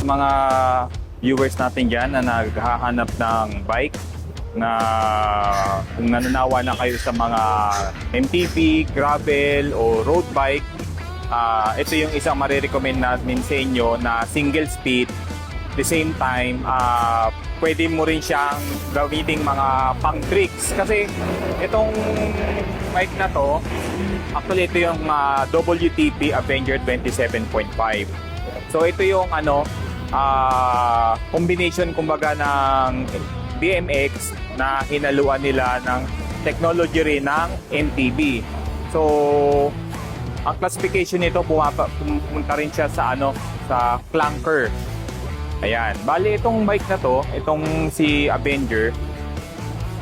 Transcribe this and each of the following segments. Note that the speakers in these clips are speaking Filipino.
Mga viewers natin dyan na naghahanap ng bike, na kung nananawa na kayo sa mga MTB, gravel o road bike, ito yung isang marirecommend namin sa inyo na single speed. At the same time, pwede mo rin siyang gamitin mga pang tricks. Kasi itong bike na to, actually ito yung WTP Avenger 27.5. So ito yung combination kumbaga ng BMX na hinaluan nila ng technology rin ng MTB. So ang classification nito pumunta rin siya sa sa clunker. Ayan, bali itong bike na to, itong si Avenger,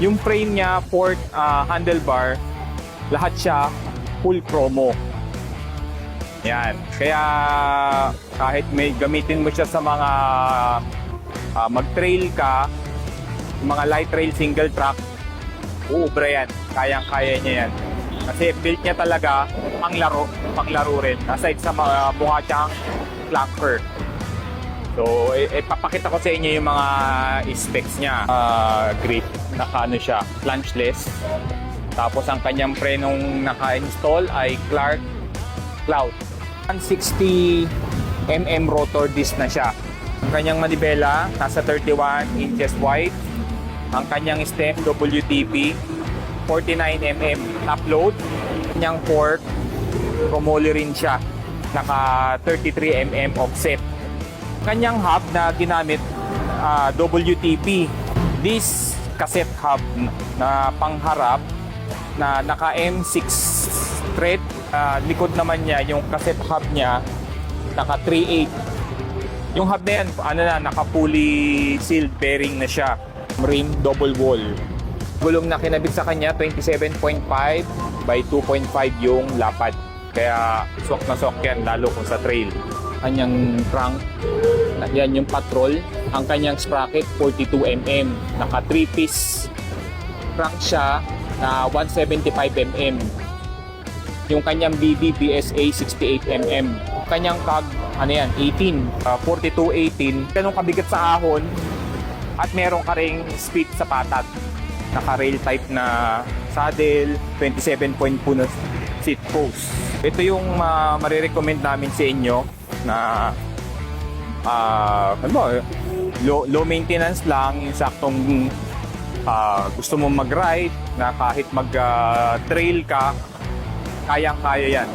yung frame niya, port, handlebar, lahat siya full chromo. Ayan, kaya kahit may gamitin mo siya sa mga mag-trail ka, mga light trail single track, uubra yan, kayang-kaya niya yan. Kasi built niya talaga panglaro rin, aside sa mga mukha siyang clunker. So, ipapakita ko sa inyo yung mga specs niya. Grip, siya, flanchless. Tapos ang kanyang prenong naka-install ay Clark Cloud. 160mm rotor disc na siya. Ang kanyang manibela, nasa 31 inches wide. Ang kanyang stem, WTP, 49mm top load. Ang kanyang fork, chromoly rin siya. Naka 33mm offset. Kanyang hub na ginamit, WTP. This cassette hub na pangharap na naka M6 thread. Likod naman niya, yung cassette hub niya, naka 3/8. Yung hub na yan, naka fully sealed bearing na siya. Rim double wall. Gulong na kinabit sa kanya, 27.5 by 2.5 yung lapad. Kaya swak na swak yan, lalo kung sa trail. Kanyang crank, yan yung patrol. Ang kanyang sprocket, 42mm. Naka 3-piece crank siya na 175mm. Yung kanyang BB, BSA, 68mm. Kanyang cog, 18, 4218. Ganun kabigat sa ahon. At meron ka ring speed sa patat. Naka-rail type na saddle, 27.2 seat post. Ito yung marirecommend namin sa inyo na low maintenance lang, yung saktong gusto mo mag-ride na kahit mag-trail ka, kayang-kaya yan.